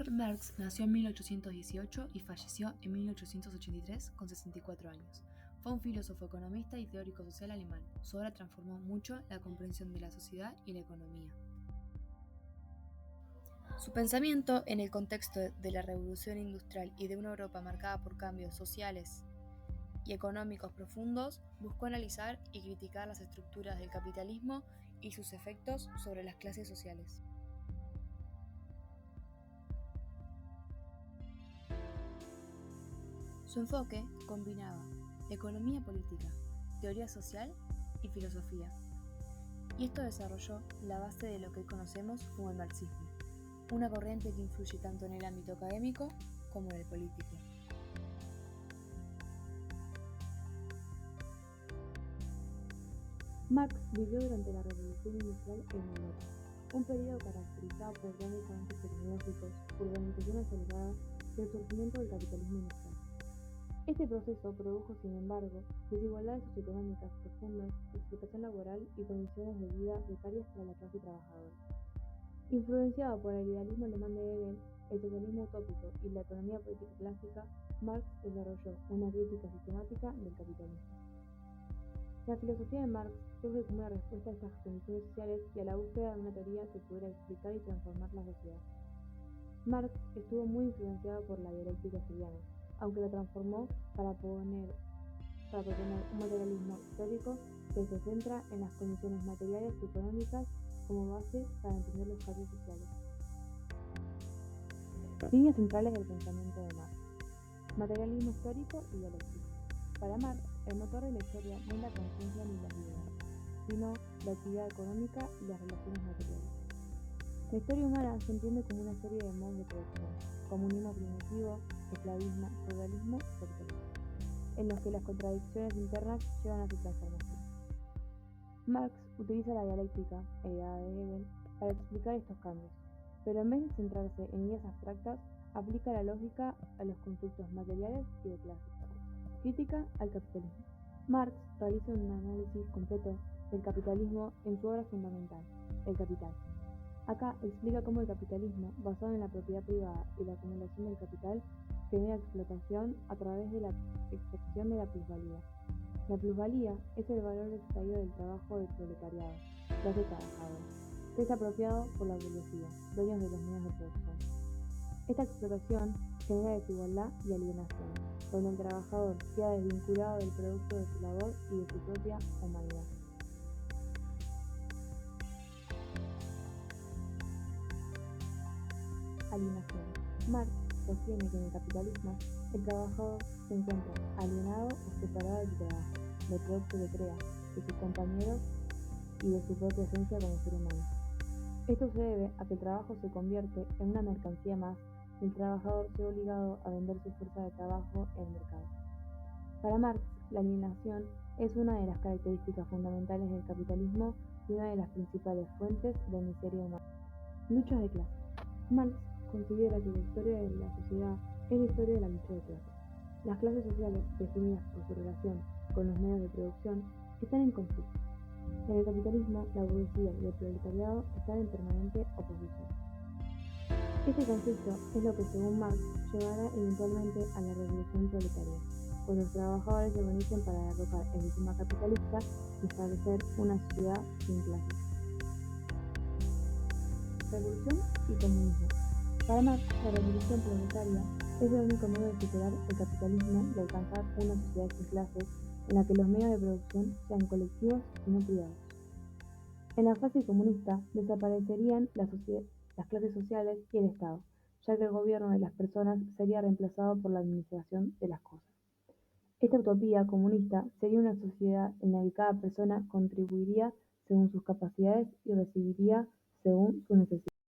Karl Marx nació en 1818 y falleció en 1883 con 64 años. Fue un filósofo, economista y teórico social alemán. Su obra transformó mucho la comprensión de la sociedad y la economía. Su pensamiento, en el contexto de la revolución industrial y de una Europa marcada por cambios sociales y económicos profundos, buscó analizar y criticar las estructuras del capitalismo y sus efectos sobre las clases sociales. Su enfoque combinaba economía política, teoría social y filosofía, y esto desarrolló la base de lo que hoy conocemos como el marxismo, una corriente que influye tanto en el ámbito académico como en el político. Marx vivió durante la Revolución Industrial en Europa, un periodo caracterizado por grandes avances tecnológicos, urbanización acelerada y el surgimiento del capitalismo industrial. Este proceso produjo, sin embargo, desigualdades socioeconómicas profundas, explotación laboral y condiciones de vida precarias para la clase trabajadora. Influenciado por el idealismo alemán de Hegel, el socialismo utópico y la economía política clásica, Marx desarrolló una crítica sistemática del capitalismo. La filosofía de Marx surge como una respuesta a estas condiciones sociales y a la búsqueda de una teoría que pudiera explicar y transformar la sociedad. Marx estuvo muy influenciado por la dialéctica hegeliana, aunque lo transformó para proponer un materialismo histórico que se centra en las condiciones materiales y económicas como base para entender los cambios sociales. Líneas centrales del pensamiento de Marx. Materialismo histórico y dialéctico. Para Marx, el motor de la historia no es la conciencia ni las ideas, sino la actividad económica y las relaciones materiales. La historia humana se entiende como una serie de modos de producción, comunismo primitivo, esclavismo, feudalismo y capitalismo, en los que las contradicciones internas llevan a su transformación. Marx utiliza la dialéctica, heredada de Hegel, para explicar estos cambios, pero en vez de centrarse en ideas abstractas, aplica la lógica a los conflictos materiales y de clase. Crítica al capitalismo. Marx realiza un análisis completo del capitalismo en su obra fundamental, El Capital. Acá explica cómo el capitalismo, basado en la propiedad privada y la acumulación del capital, genera explotación a través de la extracción de la plusvalía. La plusvalía es el valor extraído del trabajo del proletariado, clase trabajadora, que es apropiado por la burguesía, dueños de los medios de producción. Esta explotación genera desigualdad y alienación, donde el trabajador queda desvinculado del producto de su labor y de su propia humanidad. Alienación. Marx sostiene que en el capitalismo el trabajador se encuentra alienado o separado del trabajo, del producto que crea, de sus compañeros y de su propia esencia como ser humano. Esto se debe a que el trabajo se convierte en una mercancía más y el trabajador se ve obligado a vender su fuerza de trabajo en el mercado. Para Marx, la alienación es una de las características fundamentales del capitalismo y una de las principales fuentes de miseria humana. Luchas de clase. Marx considera que la historia de la sociedad es la historia de la lucha de clases. Las clases sociales, definidas por su relación con los medios de producción, están en conflicto. En el capitalismo, la burguesía y el proletariado están en permanente oposición. Este conflicto es lo que, según Marx, llevará eventualmente a la revolución proletaria, cuando los trabajadores se organicen para derrocar el sistema capitalista y establecer una sociedad sin clases. Revolución y comunismo. Para Marx, la revolución proletaria es el único modo de superar el capitalismo y alcanzar una sociedad sin clases en la que los medios de producción sean colectivos y no privados. En la fase comunista desaparecerían las clases sociales y el Estado, ya que el gobierno de las personas sería reemplazado por la administración de las cosas. Esta utopía comunista sería una sociedad en la que cada persona contribuiría según sus capacidades y recibiría según sus necesidades.